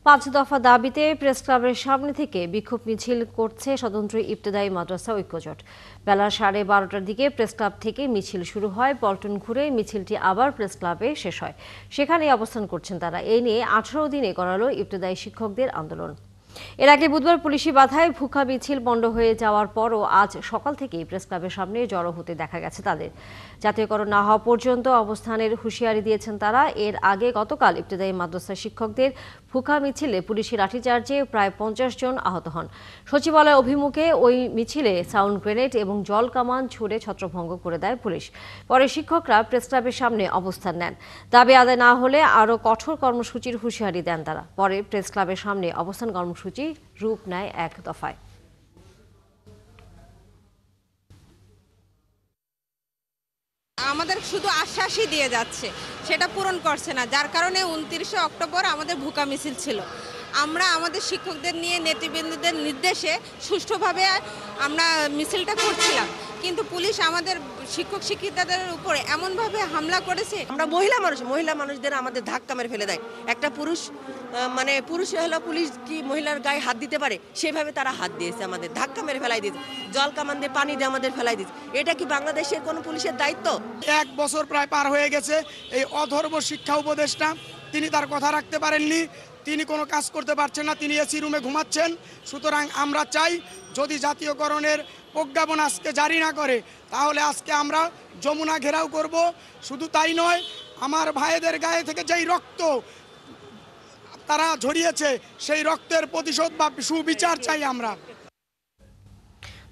5 দফা দাবিতে প্রেস ক্লাবের সামনে থেকে বিক্ষোভ মিছিল করছে স্বতন্ত্র ইবতেদায়ী মাদ্রাসা ঐক্যজোট। বেলা 12:30টার দিকে প্রেস ক্লাব থেকে মিছিল শুরু হয়। পল্টন ঘুরে মিছিলটি আবার প্রেস ক্লাবে শেষ হয়। সেখানেই অবস্থান করছেন তারা। এই নিয়ে 18 দিনে গড়ালো ইবতেদায়ী শিক্ষকদের আন্দোলন। এর আগে বুধবার পুলিশি বাধায় ভুখা মিছিল বন্ধ হয়ে যাওয়ার পরও আজ সকাল থেকেই প্রেস ক্লাবের সামনে জড়ো হতে দেখা গেছে তাদের। জাতীয়করণ না হওয়া পর্যন্ত অবস্থানের হুঁশিয়ারি দিয়েছেন তারা। এর আগে গতকাল ইবতেদায়ী মাদ্রাসা শিক্ষকদের ভুখা মিছিলে পুলিশি লাঠিচার্জে প্রায় 50 জন আহত হন। সচিবালয় অভিমুখে ওই মিছিলে সাউন্ড গ্রেনেড এবং জল কামান ছুড়ে ছত্রভঙ্গ করে দেয় পুলিশ। পরে শিক্ষকরা প্রেস ক্লাবের সামনে অবস্থান নেন। দাবি আদায় না হলে আরও কঠোর কর্মসূচির হুঁশিয়ারি দেন তারা। পরে প্রেস ক্লাবের সামনে অবস্থান কর্মসূচি রূপ নেয় 1 দফায়। আমাদের শুধু আশ্বাসই দিয়ে যাচ্ছে, সেটা পূরণ করছে না, যার কারণে 29শে অক্টোবর আমাদের ভুকা মিছিল ছিল। আমরা আমাদের শিক্ষকদের নিয়ে নেতৃবৃন্দদের নির্দেশে সুষ্ঠুভাবে আমরা মিছিলটা করছিলাম, কিন্তু পুলিশ আমাদের শিক্ষক শিক্ষিকাদের উপরে এমনভাবে হামলা করেছে। আমরা মহিলা মানুষদের আমাদের ধাক্কা মেরে ফেলে দেয়। একটা পুরুষ হলো পুলিশ কি মহিলার গায়ে হাত দিতে পারে, সেভাবে তারা হাত দিয়েছে, আমাদের ধাক্কা মেরে ফেলাই দিয়েছে, জল কামান দিয়ে পানি দিয়ে আমাদের ফেলাই দিয়েছে। এটা কি বাংলাদেশের কোনো পুলিশের দায়িত্ব? 1 বছর প্রায় পার হয়ে গেছে। এই অধর্ম শিক্ষা উপদেষ্টা তিনি তার কথা রাখতে পারেননি, তিনি কোনো কাজ করতে পারছেন না, তিনি এসি রুমে ঘুমাচ্ছেন। সুতরাং আমরা চাই, যদি জাতীয়করণের প্রজ্ঞাপন আজকে জারি না করে, তাহলে আজকে আমরা যমুনা ঘেরাও করব। শুধু তাই নয়, আমার ভাইদের গায়ে থেকে যেই রক্ত তারা ঝরিয়েছে, সেই রক্তের প্রতিশোধ বা সুবিচার চাই আমরা।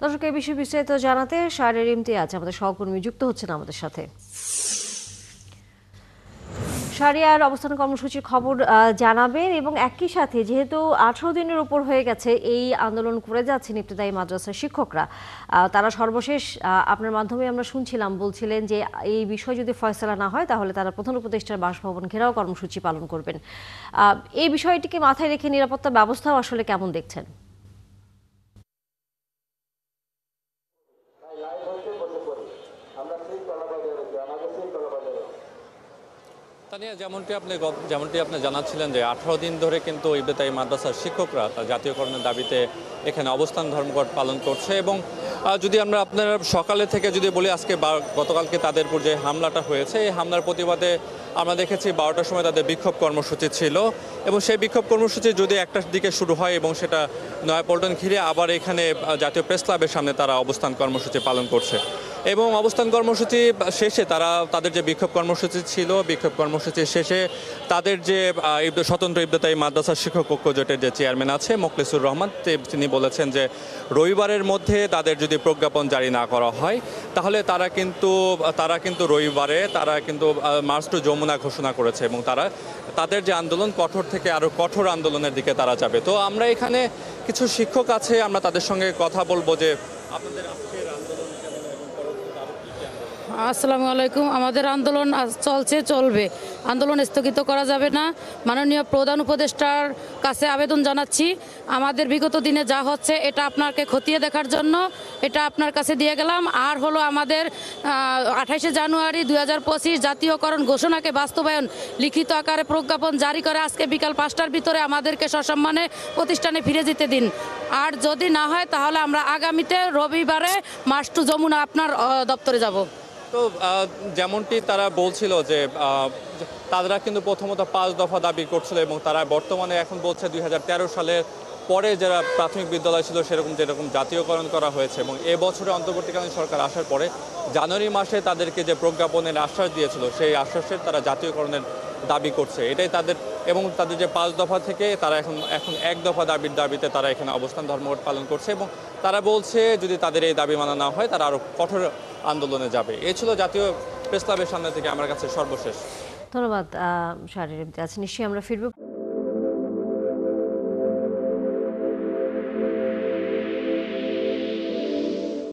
দর্শক, এই বিষয়ে বিস্তারিত জানাতে শাহরিয়ার ইমতিয়াজ আমাদের সহকর্মী যুক্ত হচ্ছেন আমাদের সাথে। শাহরিয়ার, অবস্থান কর্মসূচির খবর জানাবেন, এবং একই সাথে যেহেতু 18 দিনের উপর হয়ে গেছে এই আন্দোলন করে যাচ্ছেন ইবতেদায়ী মাদ্রাসার শিক্ষকরা, তারা সর্বশেষ আপনার মাধ্যমে আমরা শুনছিলাম বলছিলেন যে এই বিষয় যদি ফয়সালা না হয় তাহলে তারা প্রধান উপদেষ্টার বাসভবন ঘেরাও কর্মসূচি পালন করবেন। এই বিষয়টিকে মাথায় রেখে নিরাপত্তা ব্যবস্থাও আসলে কেমন দেখছেন? যেমনটি আপনি জানাচ্ছিলেন যে 18 দিন ধরে কিন্তু ইবতেদায়ী মাদ্রাসার শিক্ষকরা তার জাতীয়করণের দাবিতে এখানে অবস্থান ধর্মঘট পালন করছে। এবং যদি আমরা আপনার সকালে থেকে যদি বলি, আজকে গতকালকে তাদের উপর যে হামলাটা হয়েছে, এই হামলার প্রতিবাদে আমরা দেখেছি 12টার সময় তাদের বিক্ষোভ কর্মসূচি ছিল, এবং সেই বিক্ষোভ কর্মসূচি যদি 1টার দিকে শুরু হয় এবং সেটা নয়াপল্টন ঘিরে আবার এখানে জাতীয় প্রেস ক্লাবের সামনে তারা অবস্থান কর্মসূচি পালন করছে। এবং অবস্থান কর্মসূচি শেষে তাদের যে বিক্ষোভ কর্মসূচি ছিল, বিক্ষোভ কর্মসূচির শেষে তাদের যে স্বতন্ত্র ইবতেদায়ী মাদ্রাসা শিক্ষক ঐক্যজোটের যে চেয়ারম্যান আছে মোখলেসুর রহমান, তিনি বলেছেন যে রবিবারের মধ্যে তাদের যদি প্রজ্ঞাপন জারি না করা হয় তাহলে তারা কিন্তু রবিবারে মার্চ টু যমুনা ঘোষণা করেছে, এবং তাদের যে আন্দোলন কঠোর থেকে আরও কঠোর আন্দোলনের দিকে তারা যাবে। তো আমরা এখানে কিছু শিক্ষক আছে, আমরা তাদের সঙ্গে কথা বলবো যে আপনাদের আজকের আন্দোলন। আসসালামু আলাইকুম। আমাদের আন্দোলন চলবে, আন্দোলন স্থগিত করা যাবে না। মাননীয় প্রধান উপদেষ্টার কাছে আবেদন জানাচ্ছি, আমাদের বিগত দিনে যা হচ্ছে এটা আপনাকে খতিয়ে দেখার জন্য এটা আপনার কাছে দিয়ে গেলাম। আর হলো আমাদের 28শে জানুয়ারি 2025 জাতীয়করণ ঘোষণাকে বাস্তবায়ন লিখিত আকারে প্রজ্ঞাপন জারি করে আজকে বিকাল 5টার ভিতরে আমাদেরকে সসম্মানে প্রতিষ্ঠানে ফিরে যেতে দিন। আর যদি না হয় তাহলে আমরা আগামীতে রবিবারে মার্চ টু যমুনা আপনার দপ্তরে যাব। তো যেমনটি তারা বলছিল যে তারা কিন্তু প্রথমত 5 দফা দাবি করছিল, এবং তারা বর্তমানে এখন বলছে 2013 সালের পরে যারা প্রাথমিক বিদ্যালয় ছিল যেরকম জাতীয়করণ করা হয়েছে, এবং এবছরে অন্তর্বর্তীকালীন সরকার আসার পরে জানুয়ারি মাসে তাদেরকে যে প্রজ্ঞাপনের আশ্বাস দিয়েছিল সেই আশ্বাসের তারা জাতীয়করণের দাবি করছে। এটাই তাদের, এবং তাদের যে 5 দফা থেকে তারা এখন 1 দফা দাবিতে তারা এখানে অবস্থান ধর্মঘট পালন করছে, এবং তারা বলছে যদি তাদের এই দাবি মানা না হয় তারা আরও কঠোর আন্দোলনে যাবে। এই ছিল জাতীয় প্রেস ক্লাবের সামনে থেকে আমার কাছে সর্বশেষ। ধন্যবাদ শাহরিয়ার ইমতিয়াজ। নিশ্চয়ই আমরা ফিরব।